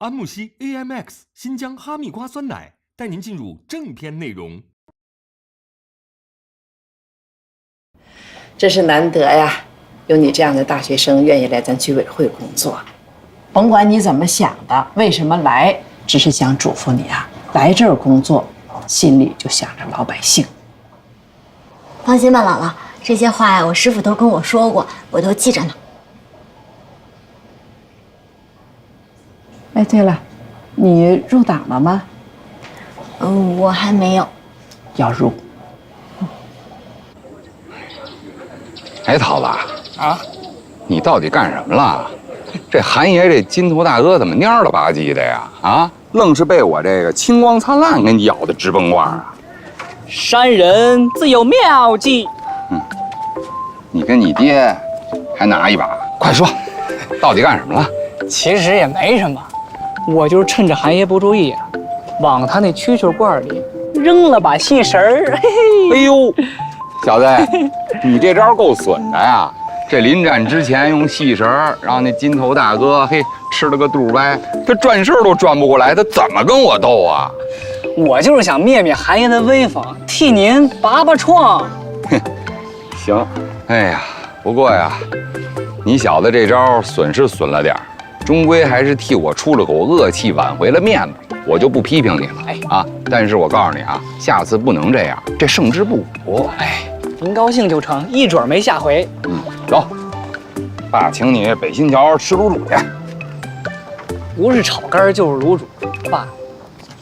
安慕希 AMX 新疆哈密瓜酸奶带您进入正片内容。真是难得呀，有你这样的大学生愿意来咱居委会工作。甭管你怎么想的，为什么来，只是想嘱咐你啊，来这儿工作，心里就想着老百姓。放心吧，姥姥，这些话呀，我师傅都跟我说过，我都记着呢。哎，对了，你入党了吗？我还没有。要入。哎，桃子啊，你到底干什么了？这韩爷这金头大哥怎么蔫了吧唧的呀？啊，愣是被我这个青光灿烂给你咬的直崩挂啊！山人自有妙计。你跟你爹还拿一把，快说，到底干什么了？其实也没什么，我就是趁着韩爷不注意啊，往他那蛐蛐罐里扔了把细绳儿。哎呦，小子，你这招够损的呀！这临战之前用细绳让那金头大哥吃了个肚歪，他转身都转不过来，他怎么跟我斗啊？我就是想灭灭韩爷的威风，替您拔拔创。行，哎呀，不过呀，你小子这招损是损了点儿，终归还是替我出了口恶气，挽回了面子，我就不批评你了。啊，但是我告诉你啊，下次不能这样，这胜之不武。您高兴就成，一准没下回。走，爸请你北新桥吃卤煮去。不是炒肝就是卤煮，爸，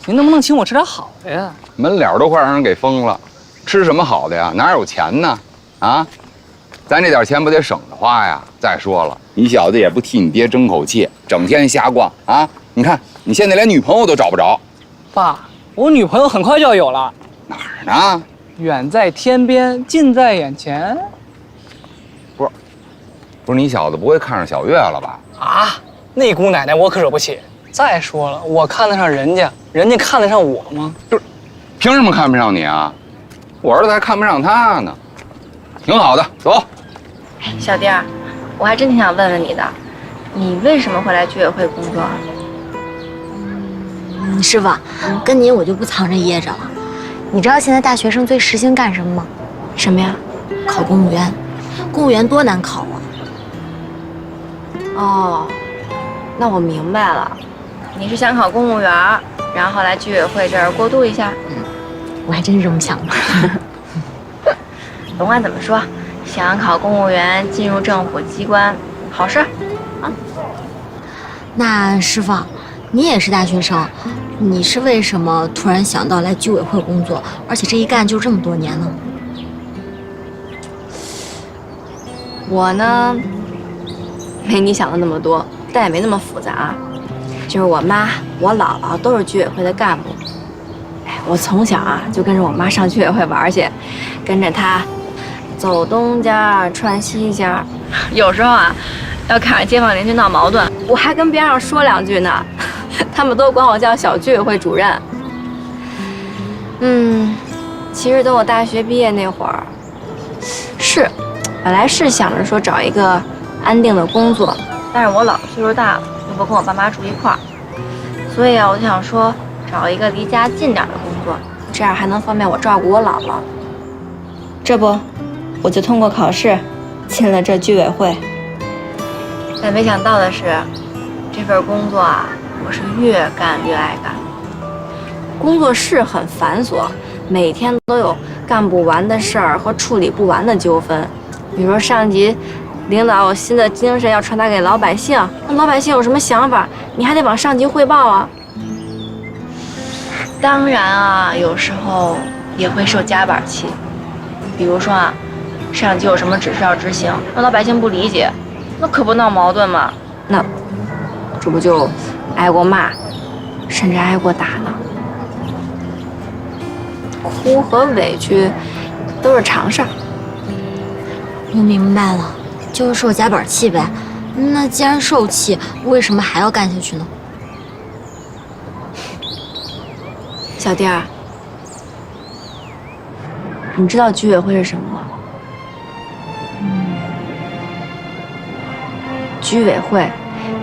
您能不能请我吃点好的呀？门脸都快让人给封了，吃什么好的呀？哪有钱呢？啊，咱这点钱不得省着花呀？再说了，你小子也不替你爹争口气，整天瞎逛啊！你看你现在连女朋友都找不着。爸，我女朋友很快就要有了。哪儿呢？远在天边，近在眼前。不是你小子不会看上小月了吧？啊，那姑奶奶我可惹不起。再说了，我看得上人家，人家看得上我吗？就是凭什么看不上你啊？我儿子还看不上他呢。挺好的，走。小弟儿，我还真挺想问问你的，你为什么会来居委会工作啊？师傅，跟您我就不藏着掖着了。你知道现在大学生最时兴干什么吗？什么呀？考公务员。公务员多难考啊！哦，那我明白了，你是想考公务员，然后来居委会这儿过渡一下？我还真是这么想的。甭管怎么说，想考公务员进入政府机关，好事啊。那师傅，你也是大学生，你是为什么突然想到来居委会工作，而且这一干就这么多年呢？我呢，没你想的那么多，但也没那么复杂。就是我妈、我姥姥都是居委会的干部。哎，我从小啊就跟着我妈上居委会玩去，跟着她走东家串西家，有时候啊，要看着街坊邻居闹矛盾，我还跟边上说两句呢。他们都管我叫小居委会主任。其实等我大学毕业那会儿，本来是想着说找一个安定的工作，但是我姥姥岁数大了，又不跟我爸妈住一块儿，所以啊，我就想说找一个离家近点的工作，这样还能方便我照顾我姥姥。这不，我就通过考试进了这居委会。但没想到的是，这份工作啊，我是越干越爱干。工作是很繁琐，每天都有干不完的事儿和处理不完的纠纷。比如说上级领导有新的精神要传达给老百姓，那老百姓有什么想法，你还得往上级汇报啊。当然啊，有时候也会受夹板气。比如说啊，上级有什么指示要执行，那老百姓不理解，那可不闹矛盾嘛。那这不就挨过骂，甚至挨过打呢。哭和委屈都是常事儿。我明白了，就是受夹板气呗。那既然受气，为什么还要干下去呢？小弟儿，你知道居委会是什么吗？居委会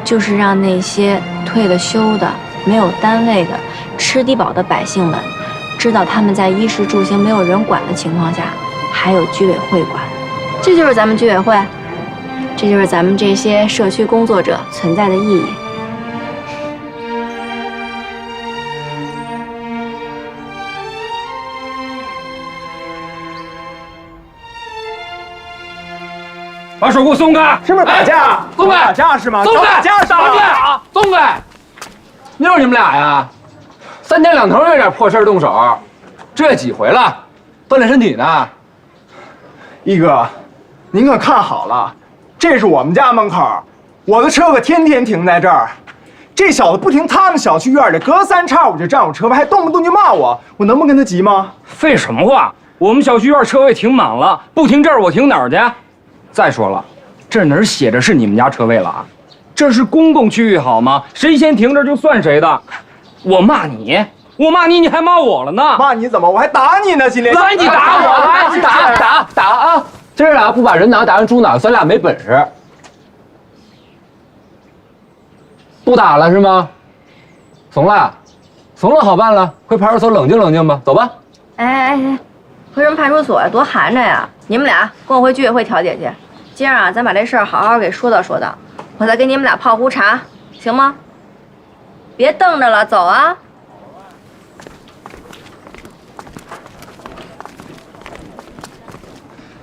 就是让那些退了休的、没有单位的、吃低保的百姓们，知道他们在衣食住行没有人管的情况下，还有居委会管。这就是咱们居委会，这就是咱们这些社区工作者存在的意义。把手给我松开！是不是打架？松开！打架是吗？松开！打架是吗？打架啊！松开！又是你们俩呀！3天2头为点破事动手，这几回了？锻炼身体呢？一哥，您可看好了，这是我们家门口，我的车可天天停在这儿。这小子不停他们小区院里，隔3差5就占我车位，还动不动就骂我，我能不跟他急吗？废什么话！我们小区院车位停满了，不停这儿我停哪儿去？再说了，这哪儿写着是你们家车位了啊？这是公共区域好吗？谁先停这儿就算谁的。我骂你，你还骂我了呢？骂你怎么？我还打你呢！今天来，你打我，来，你打啊！今儿俩不把人脑打成猪脑，咱俩没本事。不打了是吗？怂了，怂了好办了，回派出所冷静冷静吧，走吧。哎，回什么派出所呀？多寒碜呀！你们俩跟我回居委会调解去。今儿啊，咱把这事儿好好给说道说道，我再给你们俩泡壶茶，行吗？别瞪着了，走啊！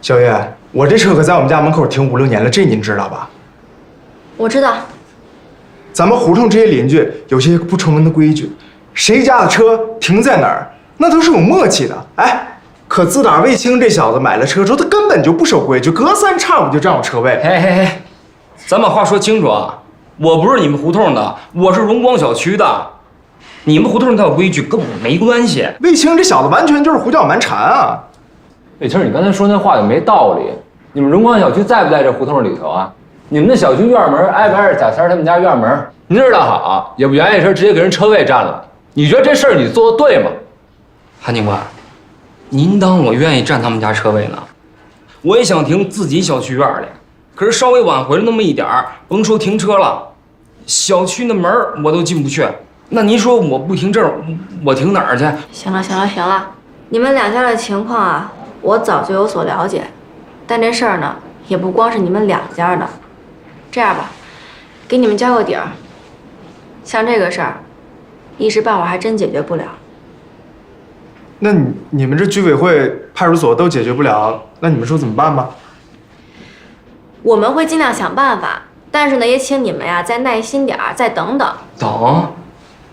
小月，我这车可在我们家门口停5、6年了，这您知道吧？我知道。咱们胡同这些邻居有些不成文的规矩，谁家的车停在哪儿，那都是有默契的。哎，可自打卫青这小子买了车之后，他根本就不守规矩，隔3差5就占我车位。嘿，咱把话说清楚啊！我不是你们胡同的，我是荣光小区的。你们胡同那套规矩跟我没关系。卫青这小子完全就是胡搅蛮缠啊！卫青，你刚才说那话就没道理。你们荣光小区在不在这胡同里头啊？你们那小区院门挨不挨着贾三他们家院门？您这倒好，也不原意事直接给人车位占了。你觉得这事儿你做的对吗？韩警官，您当我愿意占他们家车位呢？我也想停自己小区院里，可是稍微晚回了那么一点儿，甭说停车了，小区的门我都进不去。那您说我不停这儿，我停哪儿去？行了，你们两家的情况啊，我早就有所了解，但这事儿呢，也不光是你们两家的。这样吧，给你们交个底儿，像这个事儿，一时半会儿还真解决不了。那你们这居委会、派出所都解决不了，那你们说怎么办吧？我们会尽量想办法，但是呢，也请你们呀再耐心点儿，再等等。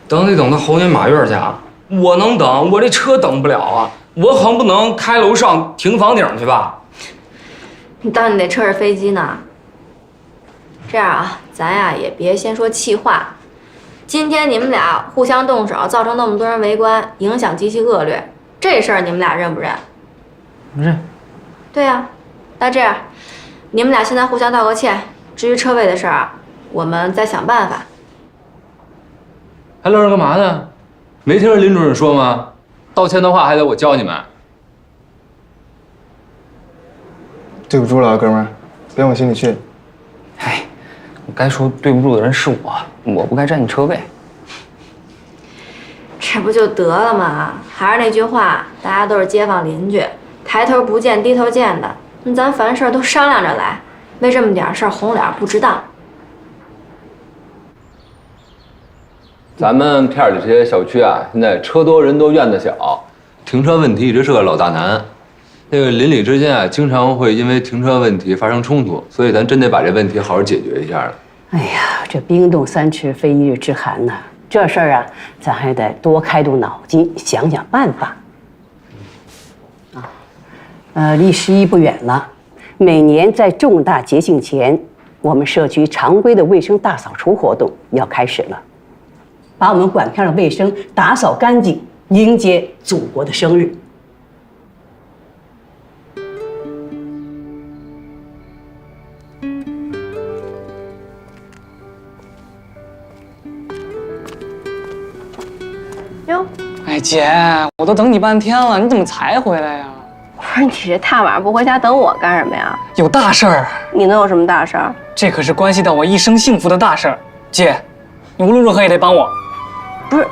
等得等到猴年马月去啊！我能等，我这车等不了啊！我横不能开楼上停房顶去吧？你当你那车是飞机呢？这样啊，咱呀也别先说气话。今天你们俩互相动手，造成那么多人围观，影响极其恶劣，这事儿你们俩认不认？认。对呀，那这样，你们俩现在互相道个歉。至于车位的事儿啊，我们再想办法。还愣着干嘛呢？没听着林主任说吗？道歉的话还得我教你们。对不住了，哥们儿，别往心里去。哎，该说对不住的人是我不该占你车位。这不就得了吗？还是那句话，大家都是街坊邻居，抬头不见低头见的，那咱凡事都商量着来，为这么点事儿红脸不值当。咱们片儿里这些小区啊，现在车多人多院子小，停车问题一直是个老大难。那个邻里之间啊，经常会因为停车问题发生冲突，所以咱真得把这问题好好解决一下了。哎呀，这冰冻3尺非一日之寒呐，这事儿啊，咱还得多开动脑筋，想想办法。离11不远了，每年在重大节庆前，我们社区常规的卫生大扫除活动要开始了，把我们管片的卫生打扫干净，迎接祖国的生日。哟，哎姐，我都等你半天了，你怎么才回来呀？我说你这大晚上不回家等我干什么呀？有大事儿，你能有什么大事儿？这可是关系到我一生幸福的大事儿。姐，你无论如何也得帮我。不是，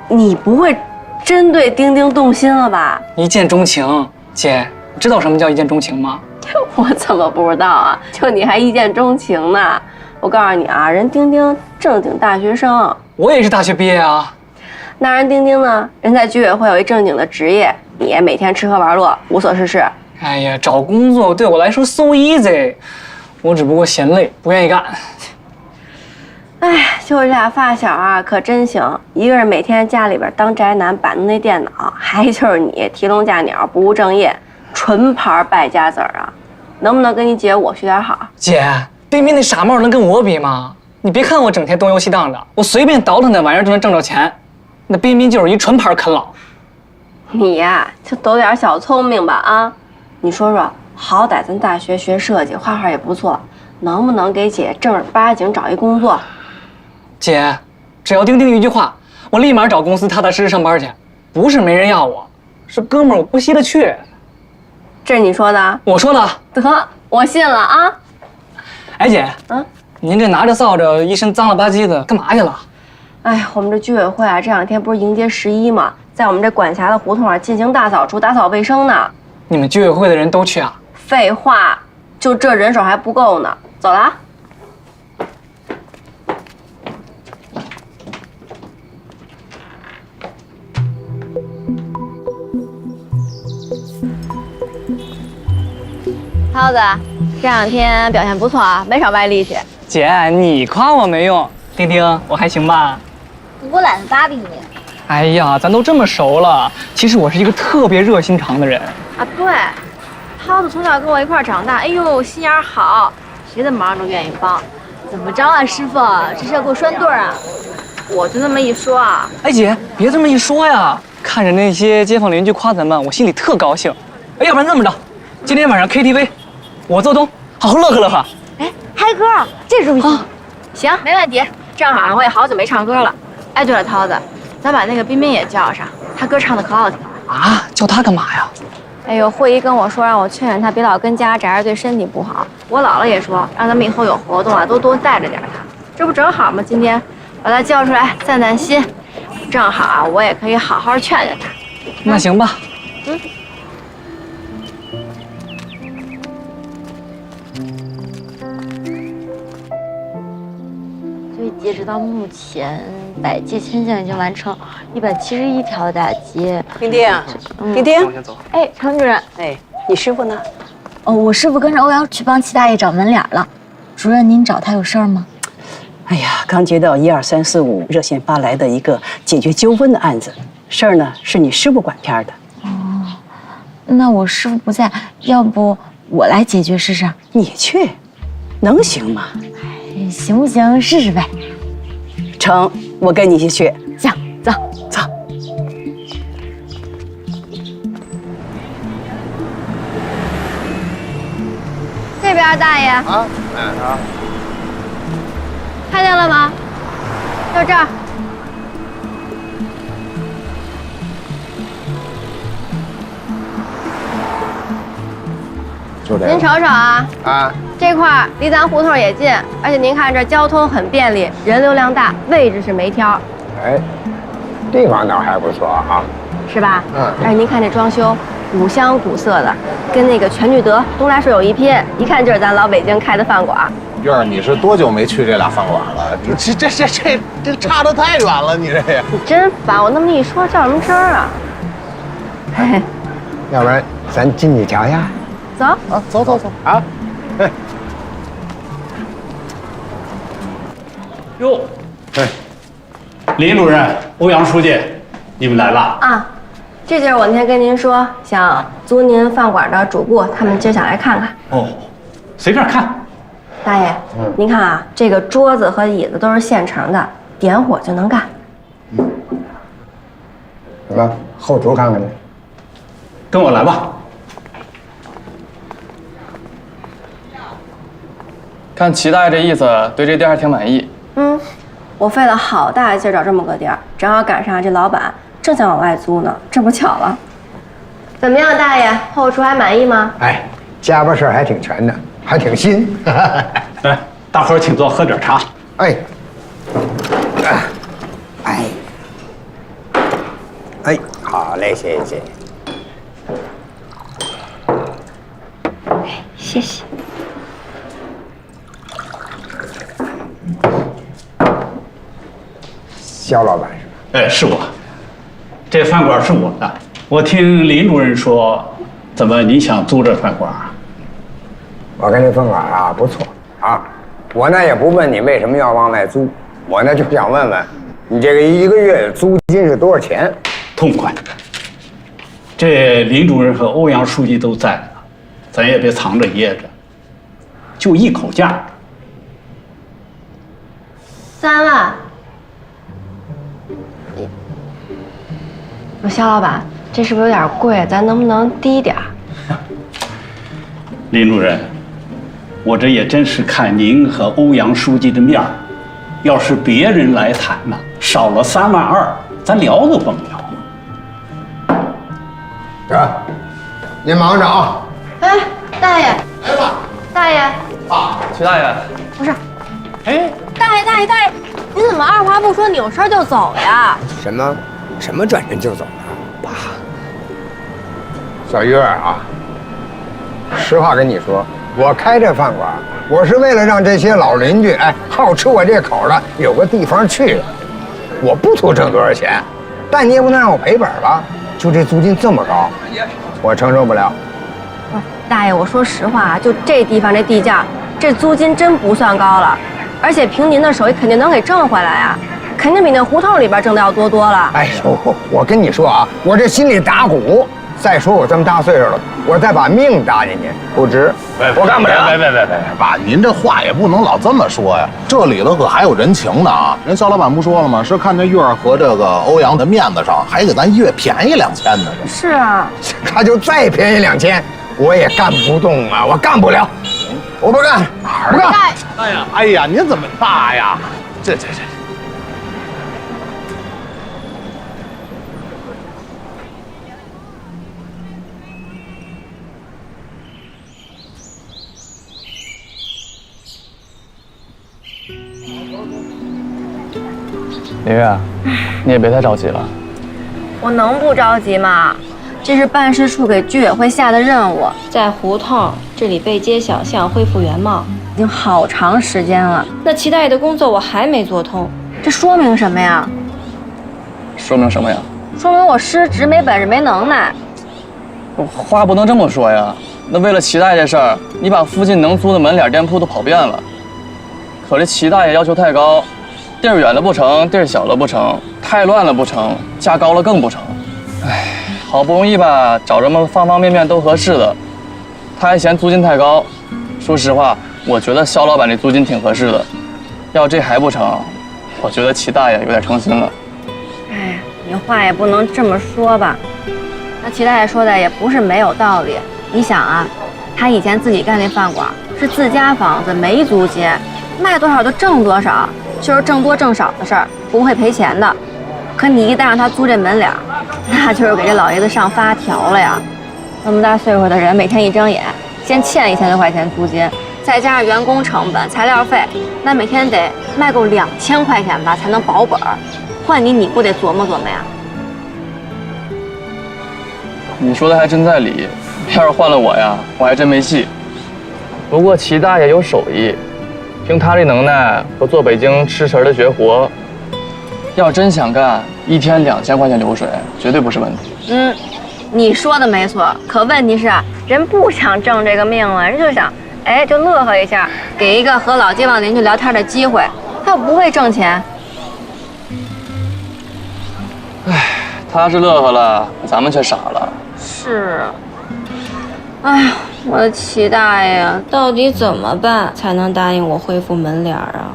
你不会真对丁丁动心了吧？一见钟情，姐，你知道什么叫一见钟情吗？我怎么不知道啊？就你还一见钟情呢？我告诉你啊，人丁丁正经大学生，我也是大学毕业啊。那人丁丁呢？人在居委会有一正经的职业，你每天吃喝玩乐，无所事事。哎呀，找工作对我来说 so easy， 我只不过嫌累，不愿意干。哎，就这俩发小啊，可真行。一个是每天家里边当宅男板着那电脑，还就是你提笼架鸟，不务正业，纯牌败家子儿啊！能不能跟你姐我学点好？姐，冰冰那傻帽能跟我比吗？你别看我整天东游西荡的，我随便倒腾那玩意儿就能挣着钱。那冰冰就是一纯牌啃老。你呀，就抖点小聪明吧啊！你说说，好歹咱大学学设计，画画也不错，能不能给姐正儿八经找一工作？姐，只要丁丁一句话，我立马找公司踏踏实实上班去。不是没人要我，是哥们儿我不稀得去。这是你说的？我说的。得，我信了啊！哎姐，您这拿着扫帚，一身脏了吧唧的，干嘛去了？哎，我们这居委会啊，这两天不是迎接11吗？在我们这管辖的胡同啊进行大扫除、打扫卫生呢。你们居委会的人都去啊？废话，就这人手还不够呢。走了啊。涛子，这两天表现不错啊，没少卖力气。姐，你夸我没用，丁丁，我还行吧？我懒得搭理你。哎呀，咱都这么熟了，其实我是一个特别热心肠的人。啊，对，涛子从小跟我一块儿长大，哎呦，心眼好，谁的忙都愿意帮。怎么着啊，师傅？这是要给我拴对儿啊？我就这么一说啊。哎姐，别这么一说呀，看着那些街坊邻居夸咱们，我心里特高兴。哎，要不然这么着，今天晚上 KTV， 我做东，好好乐呵乐呵。哎，嗨歌，这主意行，行，没问题。正好我也好久没唱歌了。哎，对了，涛子，咱把那个冰冰也叫上，她歌唱的可好听了。啊，叫他干嘛呀？哎呦，慧姨跟我说，让我劝劝她别老跟家宅着，对身体不好。我姥姥也说，让咱们以后有活动啊，都多带着点她。这不正好吗？今天把她叫出来散散心，正好啊，我也可以好好劝劝她。那行吧。所以截止到目前，百界签项已经完成171条打击。丁丁，丁丁，我先走。哎，常主任，哎，你师傅呢？哦，我师傅跟着欧阳去帮齐大爷找门脸了。主任，您找他有事儿吗？哎呀，刚接到12345热线发来的一个解决纠纷的案子，事儿呢是你师傅管片的。那我师傅不在，要不我来解决试试？你去，能行吗？行不行？试试呗。成，我跟你一起去。行，走走。这边大爷啊，看见了吗？就这儿。就这个。您瞅瞅啊，这块儿离咱胡同也近，而且您看这交通很便利，人流量大，位置是没挑，哎，地方倒还不错啊，是吧？而且您看这装修，古香古色的，跟那个全聚德、东来顺有一拼，一看就是咱老北京开的饭馆。月儿，你是多久没去这俩饭馆了？这差得太远了，你这也。你真烦，我那么一说，较什么真儿啊？要不然咱进去瞧瞧。走啊，走啊！哟，哎，林主任、欧阳书记，你们来了啊！这就是我那天跟您说想租您饭馆的主顾，他们今儿想来看看。哦，随便看。大爷，您看啊，这个桌子和椅子都是现成的，点火就能干。怎么后厨看看去？跟我来吧。看齐大爷这意思，对这店还挺满意。我费了好大劲找这么个地儿，正好赶上这老板正想往外租呢，这不巧了。怎么样，大爷，后厨还满意吗？哎，家伙事儿还挺全的，还挺新。来，大伙儿请坐，喝点茶。哎，哎，好嘞，谢谢。谢谢。肖老板是吧？哎，是我。这饭馆是我的。我听林主任说，怎么你想租这饭馆啊？我看这饭馆啊不错啊，我呢也不问你为什么要往外租，我呢就想问问，你这个一个月的租金是多少钱？痛快。这林主任和欧阳书记都在呢，咱也别藏着掖着，就一口价。3万。肖老板，这是不是有点贵？咱能不能低点儿？林主任，我这也真是看您和欧阳书记的面儿，要是别人来谈呢，少了3万2，咱聊都甭聊。得，您忙着啊。哎，大爷，大爷，徐大爷，不是，哎，大爷，您怎么二话不说扭身就走呀？什么转身就走了？爸，小月啊，实话跟你说，我开这饭馆，我是为了让这些老邻居，好吃我这口的有个地方去。我不图挣多少钱，但你也不能让我赔本吧？就这租金这么高，我承受不了。不是，大爷，我说实话啊，就这地方这地价，这租金真不算高了，而且凭您的手艺肯定能给挣回来啊。肯定比那胡同里边挣的要多了。哎呦，我跟你说啊，我这心里打鼓。再说我这么大岁数了，我再把命搭进去，不值。我干不了。别，爸，您这话也不能老这么说呀。这里头可还有人情呢啊！人肖老板不说了吗？是看这月儿和这个欧阳的面子上，还给咱一月便宜2000呢。是啊，他就再便宜2000，我也干不动啊，我干不了，我不干，不干。哎呀，您怎么爸呀？这。林月，你也别太着急了。我能不着急吗？这是办事处给居委会下的任务，在胡同治理背街小巷，恢复原貌，已经好长时间了。那齐大爷的工作我还没做通，这说明什么呀？说明什么呀？说明我失职，没本事，没能耐。话不能这么说呀。那为了齐大爷这事儿，你把附近能租的门脸店铺都跑遍了。可这齐大爷要求太高。地儿远了不成，地儿小了不成，太乱了不成，价高了更不成。哎，好不容易吧，找这么方方面面都合适的，他还嫌租金太高。说实话，我觉得肖老板这租金挺合适的，要这还不成，我觉得齐大爷有点成心了。哎，你话也不能这么说吧。那齐大爷说的也不是没有道理。你想啊，他以前自己干那饭馆是自家房子，没租金，卖多少就挣多少。就是挣多挣少的事儿，不会赔钱的。可你一旦让他租这门脸，那就是给这老爷子上发条了呀。那么大岁数的人，每天一睁眼先欠1000多块钱租金，再加上员工成本、材料费，那每天得卖够2000块钱吧才能保本。换你不得琢磨琢磨呀？你说的还真在理。要是换了我呀，我还真没戏。不过齐大爷有手艺。凭他这能耐和做北京吃食的绝活，要真想干，1天2000块钱流水，绝对不是问题。你说的没错。可问题是啊，人不想挣这个命了，人就想，就乐呵一下，给一个和老街坊邻居聊天的机会，他又不会挣钱。哎，他是乐呵了，咱们却傻了。是。哎呀，我的齐大爷呀，到底怎么办才能答应我恢复门脸啊？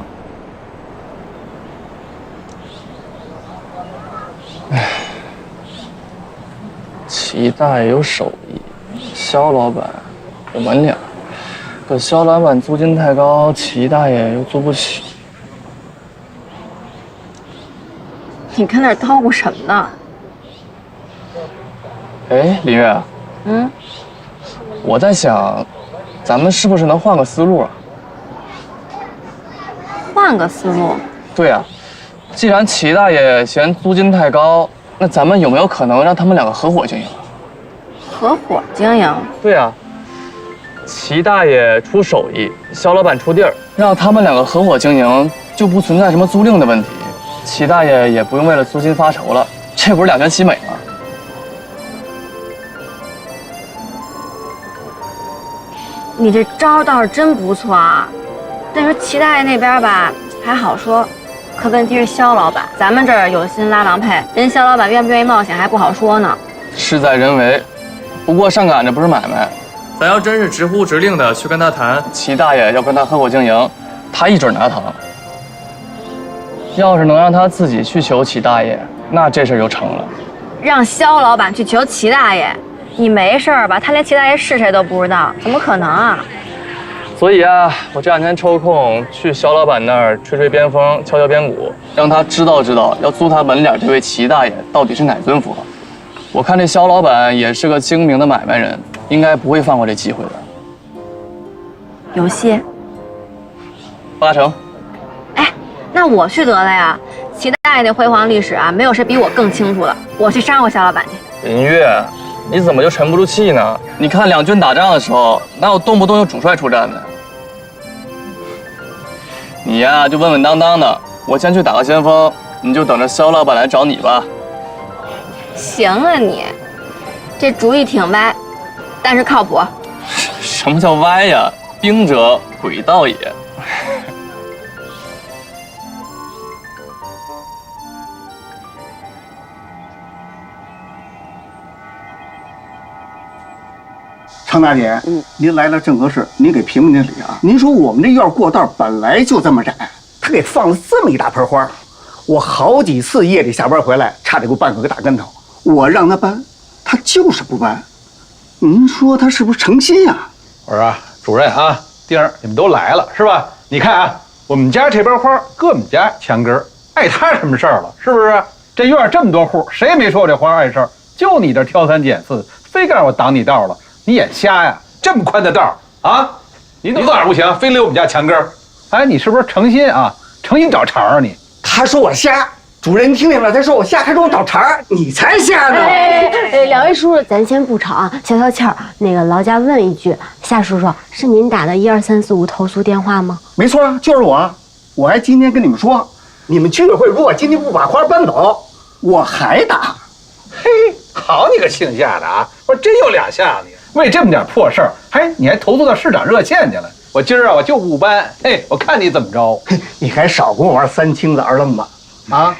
哎，齐大爷有手艺，肖老板有门脸，可肖老板租金太高，齐大爷又租不起。你跟那儿叨咕什么呢？哎，林月。我在想，咱们是不是能换个思路啊？换换个思路。对啊，既然齐大爷嫌租金太高，那咱们有没有可能让他们两个合伙经营？合伙经营？对啊，齐大爷出手艺，肖老板出地儿，让他们两个合伙经营，就不存在什么租赁的问题。齐大爷也不用为了租金发愁了，这不是两全其美吗？你这招倒是真不错啊。但是齐大爷那边吧还好说，可问题是肖老板，咱们这儿有心拉郎配，人肖老板愿不愿意冒险还不好说呢。事在人为，不过上赶着不是买卖。咱要真是直呼直令的去跟他谈，齐大爷要跟他合伙经营，他一准拿糖。要是能让他自己去求齐大爷，那这事就成了。让肖老板去求齐大爷？你没事吧？他连齐大爷是谁都不知道，怎么可能啊？所以啊，我这两天抽空去肖老板那儿吹吹边风，敲敲边鼓，让他知道知道要租他门脸这位齐大爷到底是哪尊佛。我看这肖老板也是个精明的买卖人，应该不会放过这机会的。有戏80%。哎，那我去得了呀！齐大爷的辉煌历史啊，没有谁比我更清楚了。我去商会肖老板去。林月，你怎么就沉不住气呢？你看两军打仗的时候，哪有动不动就主帅出战的？你呀，就稳稳当当的，我先去打个先锋，你就等着肖老板来找你吧。行啊你，这主意挺歪，但是靠谱。什么叫歪呀？兵者，诡道也。常大姐，您来了正合适，您给评评这理啊。您说我们这院过道本来就这么窄，他给放了这么一大盆花，我好几次夜里下班回来，差点给我绊个大跟头。我让他搬，他就是不搬。您说他是不是诚心呀？我说主任啊，丁儿，你们都来了是吧？你看啊，我们家这边花搁我们家墙根儿，碍他什么事儿了？是不是？这院这么多户，谁也没说我这花碍事儿，就你这挑三拣四，非干让我挡你道了。你眼瞎呀？这么宽的道啊，你哪儿不行，非勒我们家墙根儿？哎，你是不是诚心啊？诚心找茬啊你？他说我瞎，主任听见了？他说我瞎，还说我找茬，你才瞎呢！两位叔叔，咱先不吵啊，消消气儿。那个劳驾问一句，夏叔叔，是您打的12345投诉电话吗？没错啊，就是我。我还今天跟你们说，你们居委会如果今天不把花搬走，我还打。嘿，好你个姓夏的啊！我真有两下子。为这么点破事儿，你还投诉到市长热线去了？我今儿啊，我就不搬，嘿，我看你怎么着。你还少跟我玩三清子二愣子啊！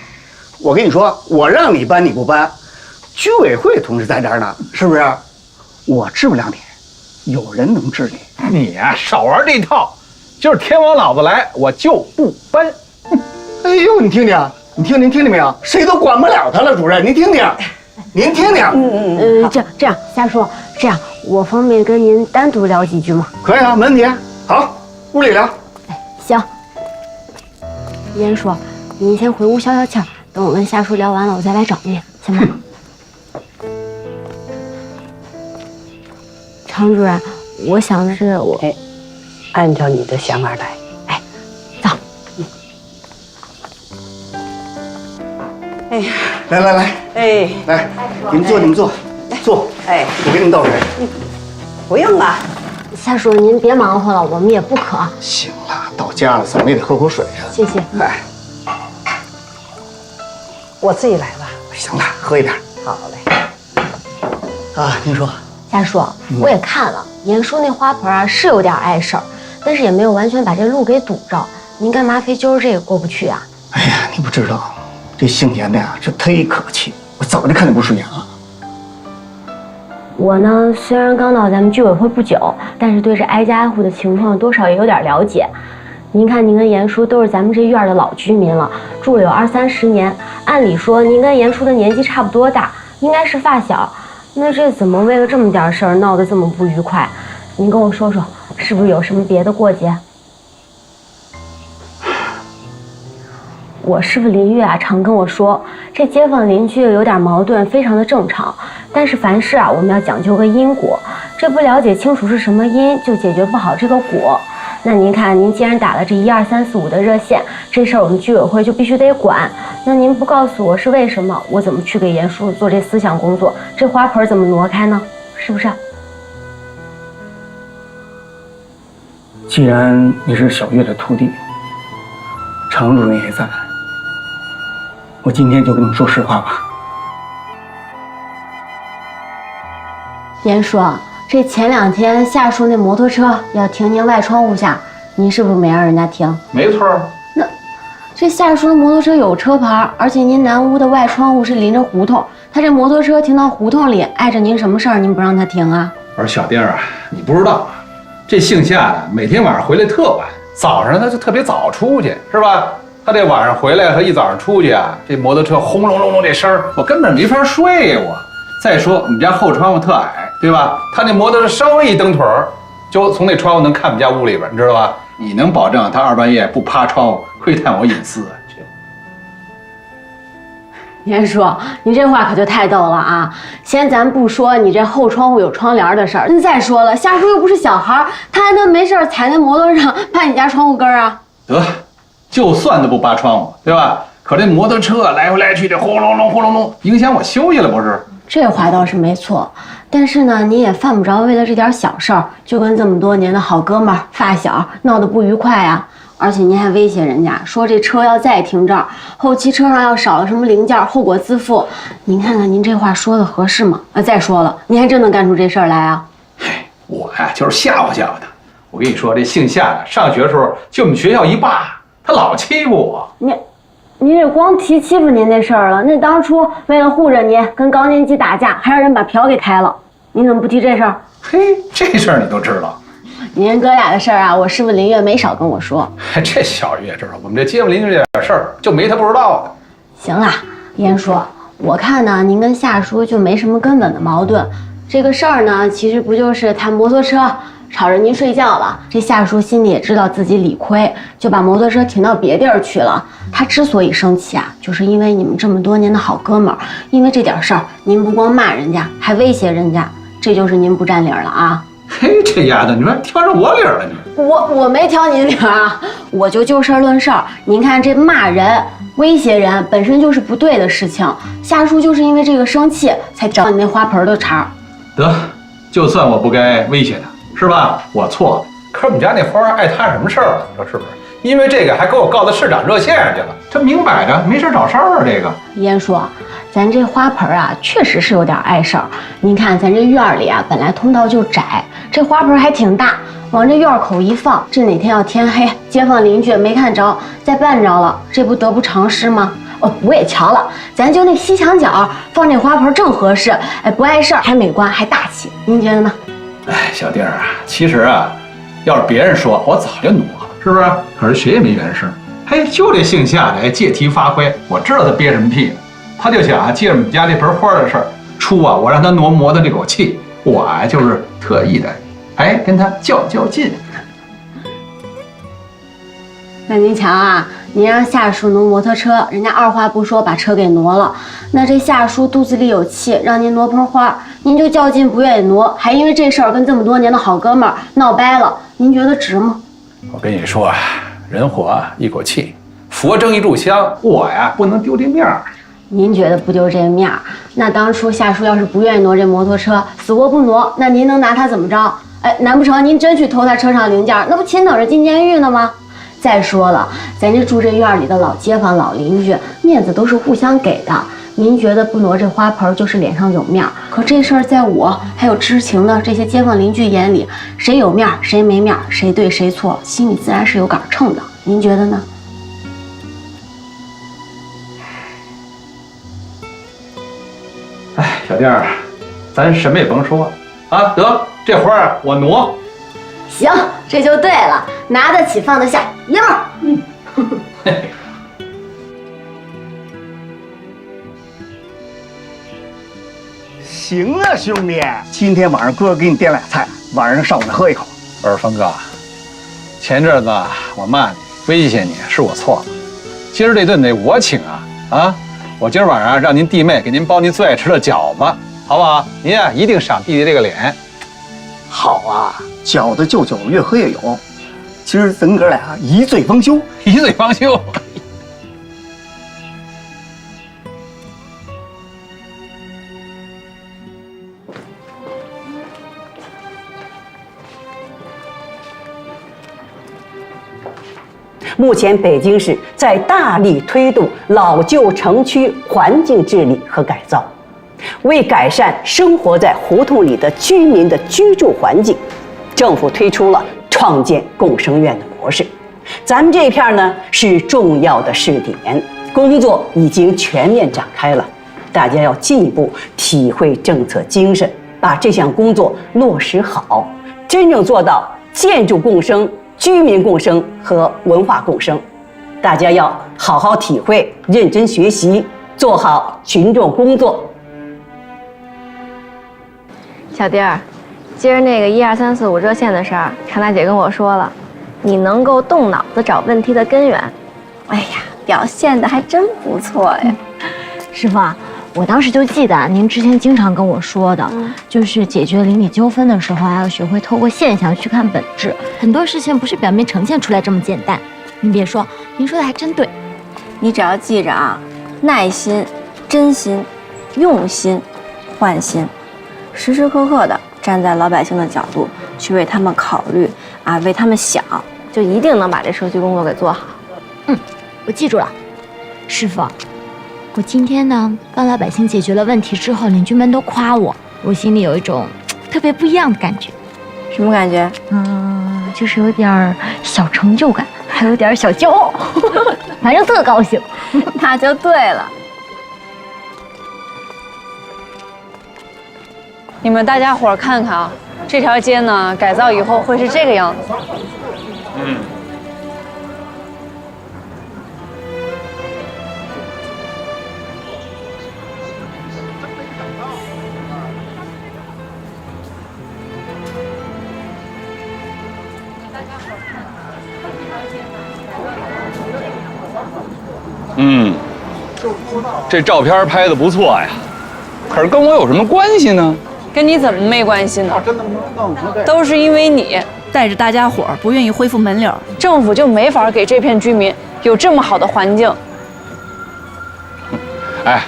我跟你说，我让你搬你不搬，居委会同志在这儿呢，是不是？我治不了你，有人能治你。你呀，少玩这一套，就是天王老子来，我就不搬。哎呦，你听听，听见没有？谁都管不了他了，主任，您听听。您听听，这样，夏叔，这样我方便跟您单独聊几句吗？可以啊，没问题。好，屋里聊。行。严叔，您先回屋消消气儿，等我跟夏叔聊完了，我再来找您，行吗？常主任，我想的是按照你的想法来。走。哎呀，来，来，你们坐，坐。哎，我给你们倒水。不用了，夏叔您别忙活了，我们也不渴。行了，到家了怎么也得喝口水呀。谢谢。哎，我自己来吧。行了，喝一点。好嘞。啊，您说。夏叔，我也看了，严叔那花盆啊是有点碍事儿，但是也没有完全把这路给堵着。您干嘛非揪着这个过不去啊？哎呀，你不知道，这姓严的呀，这忒可气，我早就看他不顺眼了。我呢，虽然刚到咱们居委会不久，但是对这挨家挨户的情况多少也有点了解。您看，您跟严叔都是咱们这院的老居民了，住了有20-30年。按理说，您跟严叔的年纪差不多大，应该是发小。那这怎么为了这么点事儿闹得这么不愉快？您跟我说说，是不是有什么别的过节？我师傅林月啊，常跟我说，这街坊邻居有点矛盾，非常的正常。但是凡事啊，我们要讲究个因果，这不了解清楚是什么因，就解决不好这个果。那您看，您既然打了这1、2、3、4、5的热线，这事儿我们居委会就必须得管。那您不告诉我是为什么，我怎么去给严叔做这思想工作？这花盆怎么挪开呢？是不是？既然你是小月的徒弟，常主任也在，我今天就跟你说实话吧。严叔，这前2天夏叔那摩托车要停您外窗户下，您是不是没让人家停？没错。那这夏叔的摩托车有车牌，而且您南屋的外窗户是临着胡同，他这摩托车停到胡同里，碍着您什么事儿？您不让他停啊？我说小丁啊，你不知道啊，这姓夏的每天晚上回来特晚，早上他就特别早出去，是吧？他这晚上回来和一早上出去啊，这摩托车轰隆隆隆这声儿，我根本没法睡我。再说我们家后窗户特矮，对吧？他那摩托车稍微一蹬腿儿，就从那窗户能看我们家屋里边，你知道吧？你能保证他2半夜不趴窗户窥探我隐私啊？严叔，你这话可就太逗了啊！先咱不说你这后窗户有窗帘的事儿，再说了，夏叔又不是小孩，他还能没事踩那摩托上趴你家窗户根儿啊？得，就算他不扒窗户，对吧？可这摩托车来回来去，这轰隆隆轰隆隆，影响我休息了不是？这话倒是没错，但是呢，你也犯不着为了这点小事儿就跟这么多年的好哥们儿、发小闹得不愉快啊！而且您还威胁人家说这车要再停这儿，后期车上要少了什么零件，后果自负。您看看您这话说的合适吗？再说了，您还真能干出这事儿来啊？我呀就是吓唬吓唬他。我跟你说，这姓夏的上学的时候就我们学校一霸，他老欺负我。您这光提欺负您那事儿了，那当初为了护着您跟高年级打架，还让人把瓢给开了，您怎么不提这事儿？嘿，这事儿你都知道。您哥俩的事儿啊，我师傅林月没少跟我说。这小月知道，我们这街坊邻居这点事儿就没他不知道的。行了，严叔，我看呢，您跟夏叔就没什么根本的矛盾。这个事儿呢，其实不就是他摩托车吵着您睡觉了，这夏叔心里也知道自己理亏，就把摩托车停到别地儿去了。他之所以生气啊，就是因为你们这么多年的好哥们儿，因为这点事儿，您不光骂人家，还威胁人家，这就是您不占理儿了啊！嘿，这丫头，你说挑着我理儿了你？我没挑您理儿啊，我就事儿论事儿。您看这骂人、威胁人本身就是不对的事情，夏叔就是因为这个生气，才找你那花盆的茬。得，就算我不该威胁他，是吧？我错了。可是我们家那花碍他什么事儿了？你说是不是？因为这个还给我告到市长热线上去了，这明摆着没事找事儿啊！这个严叔，咱这花盆啊，确实是有点碍事儿。您看咱这院里啊，本来通道就窄，这花盆还挺大，往这院口一放，这哪天要天黑，街坊邻居没看着，再绊着了，这不得不偿失吗？哦，我也瞧了，咱就那西墙角放这花盆正合适，哎，不碍事儿，还美观，还大气，您觉得呢？哎，小弟儿啊，其实啊，要是别人说，我早就挪了，是不是？可是谁也没原声。嘿，就这姓夏的借题发挥，我知道他憋什么屁呢，他就想啊，借着我们家这盆花的事儿出啊，我让他挪磨的这口气，我啊就是特意的，哎，跟他较劲。那您瞧啊，您让夏叔挪摩托车，人家二话不说把车给挪了。那这夏叔肚子里有气，让您挪盆花，您就较劲不愿意挪，还因为这事儿跟这么多年的好哥们儿闹掰了，您觉得值吗？我跟你说啊，人活啊一口气，佛争一炷香，我呀不能丢这面儿。您觉得不丢这面儿？那当初夏叔要是不愿意挪这摩托车，死活不挪，那您能拿他怎么着？哎，难不成您真去偷他车上零件，那不亲等着进监狱呢吗？再说了，咱这住这院里的老街坊、老邻居，面子都是互相给的。您觉得不挪这花盆就是脸上有面儿，可这事儿在我还有知情的这些街坊邻居眼里，谁有面儿谁没面儿，谁对谁错，心里自然是有杆秤的。您觉得呢？哎，小弟儿，咱什么也甭说啊，得这花啊我挪。行，这就对了，拿得起放得下，爷们儿。行啊，兄弟，今天晚上哥给你点俩菜，晚上上我那喝一口。不是峰哥，前阵子我骂你、威胁你是我错了，今儿这顿得我请啊！我今儿晚上让您弟妹给您包您最爱吃的饺子，好不好？您啊一定赏弟弟这个脸。好啊，饺子就酒，越喝越有。今儿咱哥俩一醉方休，一醉方休。目前北京市在大力推动老旧城区环境治理和改造，为改善生活在胡同里的居民的居住环境，政府推出了创建共生院的模式。咱们这片呢是重要的试点，工作已经全面展开了，大家要进一步体会政策精神，把这项工作落实好，真正做到建筑共生、居民共生和文化共生。大家要好好体会，认真学习，做好群众工作。小丁儿，今儿那个12345热线的事儿，常大姐跟我说了，你能够动脑子找问题的根源，哎呀，表现的还真不错呀。师傅啊，我当时就记得您之前经常跟我说的，就是解决邻里纠纷的时候要学会透过现象去看本质，很多事情不是表面呈现出来这么简单。您别说，您说的还真对。你只要记着啊，耐心、真心、用心、换心，时时刻刻的站在老百姓的角度去为他们考虑啊，为他们想，就一定能把这社区工作给做好。我记住了。师傅，我今天呢帮老百姓解决了问题之后，邻居们都夸我，我心里有一种特别不一样的感觉。什么感觉？就是有点小成就感，还有点小骄傲，反正特高兴。那就对了。你们大家伙儿看看啊，这条街呢改造以后会是这个样子。这照片拍得不错呀，可是跟我有什么关系呢？跟你怎么没关系呢？都是因为你带着大家伙儿不愿意恢复门脸，政府就没法给这片居民有这么好的环境。哎，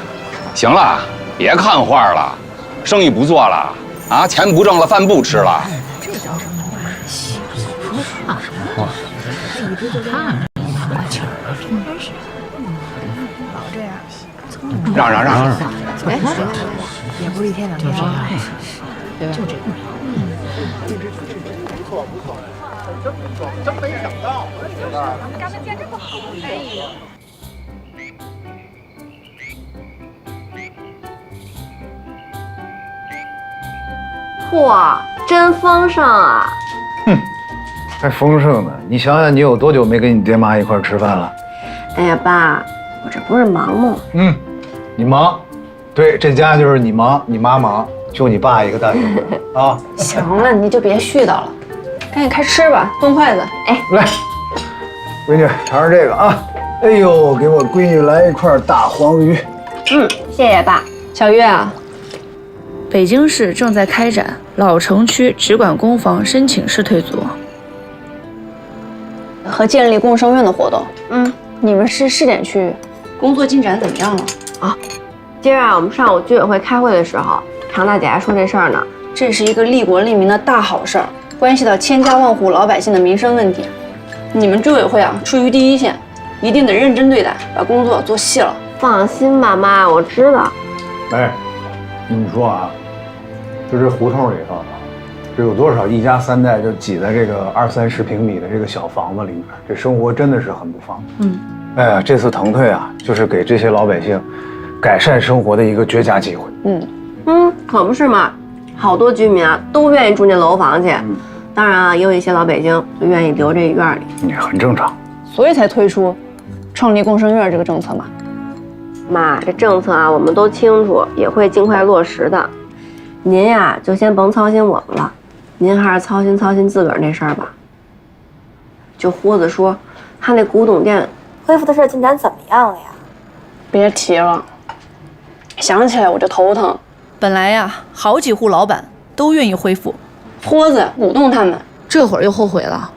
行了，别看画了，生意不做了啊，钱不挣了，饭不吃了。这叫什么玩意儿？说话什么话？一直就看着你花钱了，真是。老这样，让。哎，也不是一天两天，就这样。不错，真没想到，干的见这么好，哎呀。嚯，真丰盛啊！还丰盛呢！你想想，你有多久没跟你爹妈一块吃饭了？哎呀，爸，我这不是忙吗？你忙，对，这家就是你忙，你妈忙，就你爸一个大人啊！行了，你就别絮叨了，赶紧开吃吧，动筷子。哎，来，闺女尝尝这个啊！哎呦，给我闺女来一块大黄鱼。谢谢爸。小月啊，北京市正在开展老城区直管公房申请式退租和建立共生院的活动。你们是试点区域，工作进展怎么样了？啊，今儿啊，我们上午居委会开会的时候，常大姐还说这事儿呢。这是一个利国利民的大好事儿，关系到千家万户老百姓的民生问题。你们居委会啊，处于第一线，一定得认真对待，把工作做细了。放心吧，妈，我知道。哎，你说啊，就这胡同里头，这有多少一家三代就挤在这个20-30平米的这个小房子里面，这生活真的是很不方便。哎呀，这次腾退啊，就是给这些老百姓改善生活的一个绝佳机会。可不是嘛，好多居民啊都愿意住进楼房去。当然啊，也有一些老北京就愿意留这院里，也很正常。所以才推出创立共生院这个政策嘛。妈，这政策啊我们都清楚，也会尽快落实的。您呀就先甭操心我们了，您还是操心自个儿那事儿吧。就豁子说，他那古董店恢复的事进展怎么样了呀？别提了，想起来我就头疼。本来呀，好几户老板都愿意恢复，豁子鼓动他们，这会儿又后悔了。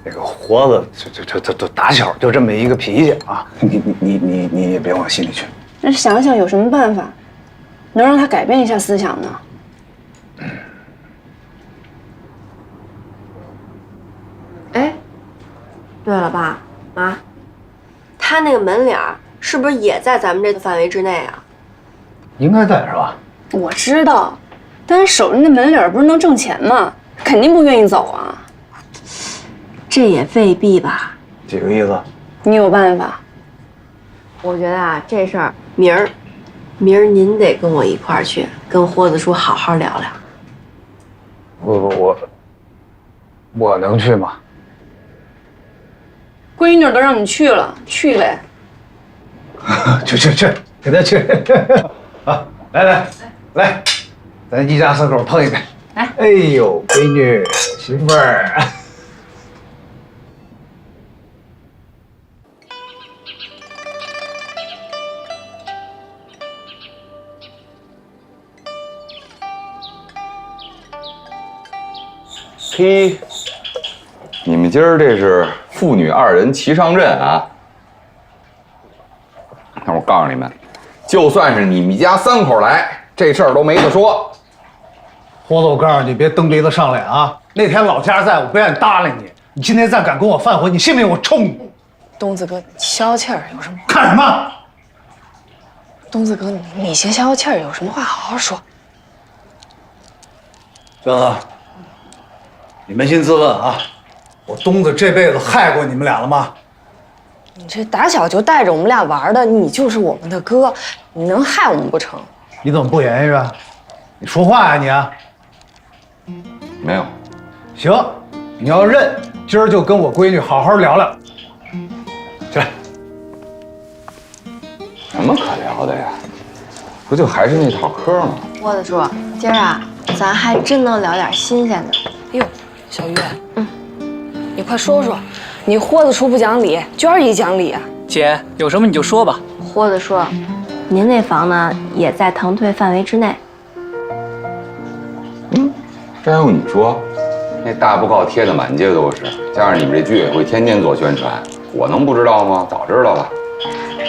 那个活子就打小就这么一个脾气啊，你也别往心里去。那想想有什么办法，能让他改变一下思想呢？哎，对了，爸妈，他那个门脸是不是也在咱们这个范围之内啊？应该在是吧？我知道，但是守着那门脸不是能挣钱吗？肯定不愿意走啊。这也未必吧。几个意思？你有办法？我觉得啊，这事儿明儿您得跟我一块儿去，跟豁子叔好好聊聊。我能去吗？闺女都让你去了，去呗。去，给他去。啊，来，咱一家三口碰一杯。来，哎呦，闺女媳妇儿。嘿，你们今儿这是父女二人齐上阵啊！那我告诉你们，就算是你们家三口来，这事儿都没得说。活子，我告诉你，别蹬鼻子上脸啊！那天老家在，我不愿意搭理你。你今天再敢跟我犯浑，你信不信我抽你？东子哥，消气儿，有什么？看什么？东子哥，你先消消气儿，有什么话好好说。娟子，你扪心自问啊，我东子这辈子害过你们俩了吗？你这打小就带着我们俩玩的，你就是我们的哥，你能害我们不成？你怎么不言语啊？你说话呀你啊！没有。行，你要认，今儿就跟我闺女好好聊聊。起来。什么可聊的呀？不就还是那套嗑吗？豁子叔，今儿啊，咱还真能聊点新鲜的。哟，小月，你快说说，你豁子叔不讲理，娟儿一讲理啊？姐，有什么你就说吧。豁子叔，您那房呢也在腾退范围之内。真有你说，那大布告贴的满街都是，加上你们这居委会天天做宣传，我能不知道吗？早知道了。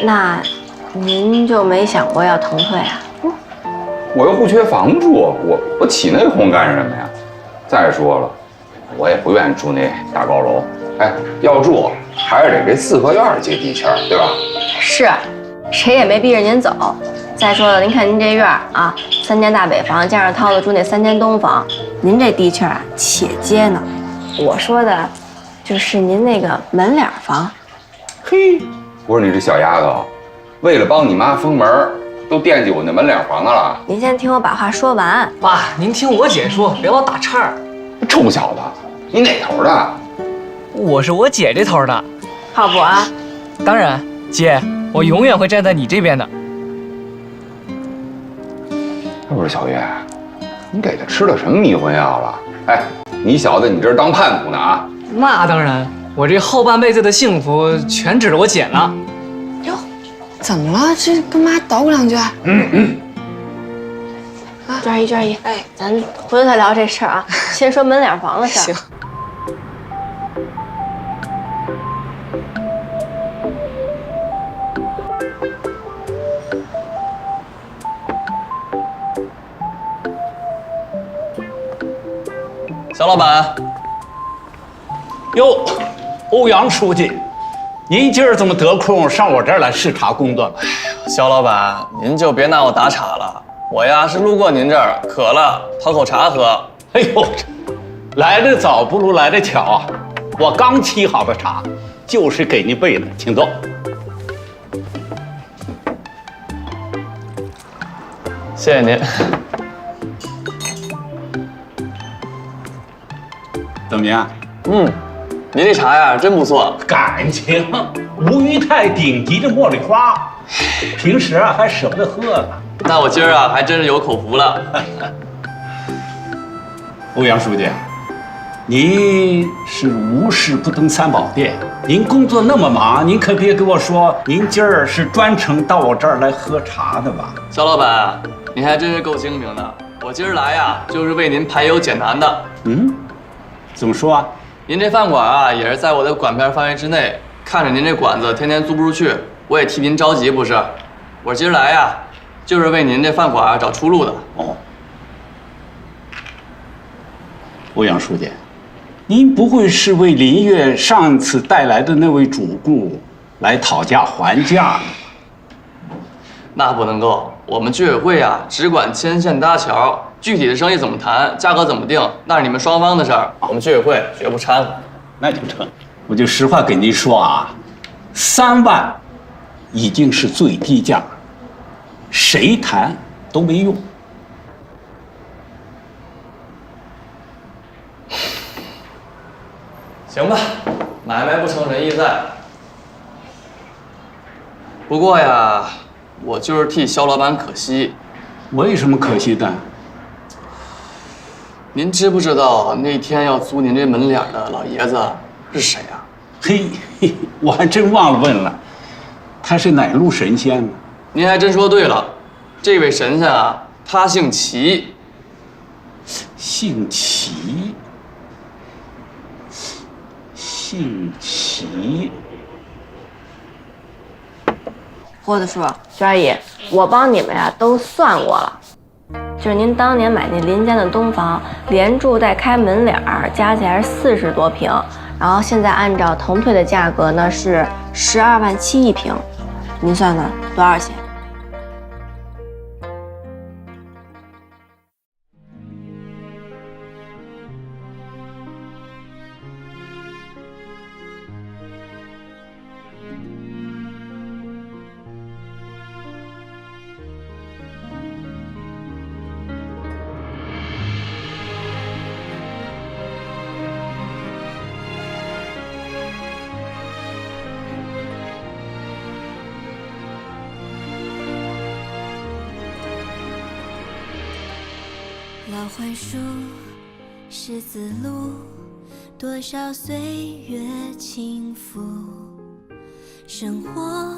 那您就没想过要腾退啊？我又不缺房住，我起那哄干什么呀？再说了，我也不愿意住那大高楼。哎，要住还是得这四合院接地气儿，对吧？是，谁也没逼着您走。再说了，您看您这院啊，3间大北房，加上涛子住那3间东房，您这地气儿啊且接呢。我说的，就是您那个门脸房。嘿，我说你这小丫头，为了帮你妈封门，都惦记我那门脸房的了。您先听我把话说完。爸，您听我姐说，别老打岔。臭小子，你哪头的？我是我姐这头的。靠谱啊？当然，姐，我永远会站在你这边的。不是小月，你给他吃了什么迷魂药了？哎，你小子，你这是当叛徒呢啊？那当然，我这后半辈子的幸福全指着我姐呢。哟，怎么了？这跟妈捣鼓两句？娟姨，哎，咱回头再聊这事儿啊。先说门脸房的事儿。行。小老板，哟，欧阳书记，您今儿怎么得空上我这儿来视察工作了？小老板，您就别拿我打岔了。我呀是路过您这儿，渴了，讨口茶喝。哎呦，来得早不如来得巧啊！我刚沏好的茶，就是给您备的，请坐。谢谢您。怎么样？您这茶呀真不错，感情吴裕泰顶级的茉莉花，平时啊还舍不得喝呢。那我今儿啊还真是有口福了。欧阳书记，您是无事不登三宝殿，您工作那么忙，您可别跟我说您今儿是专程到我这儿来喝茶的吧？小老板，您还真是够精明的。我今儿来呀就是为您排忧解难的。怎么说啊？您这饭馆啊，也是在我的管片范围之内。看着您这馆子天天租不出去，我也替您着急，不是？我今儿来呀，就是为您这饭馆找出路的。哦，欧阳书记，您不会是为林月上次带来的那位主顾来讨价还价呢？那不能够，我们居委会啊，只管牵线搭桥，具体的生意怎么谈，价格怎么定，那是你们双方的事儿，我们居委会绝不掺和。那就成。我就实话跟您说啊，3万已经是最低价，谁谈都没用。行吧，买卖不成仁义在。不过呀，我就是替肖老板可惜。为什么可惜的？您知不知道那天要租您这门脸的老爷子是谁啊？嘿，我还真忘了问了，他是哪路神仙呢？您还真说对了，这位神仙啊，他姓齐。姓齐。姓齐。郭子叔，娟姨，我帮你们呀都算过了，就是您当年买那邻间的东房，连住带开门脸儿，加起来是40多平，然后现在按照腾退的价格呢是12万7一平，您算算多少钱？老槐树，十字路，多少岁月轻浮，生活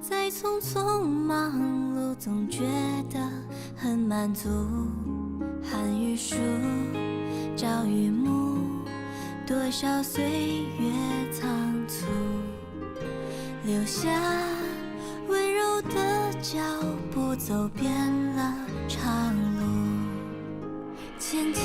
在匆匆忙碌，总觉得很满足。寒雨树，朝雨暮，多少岁月仓促，留下温柔的脚步，走遍了长路。渐渐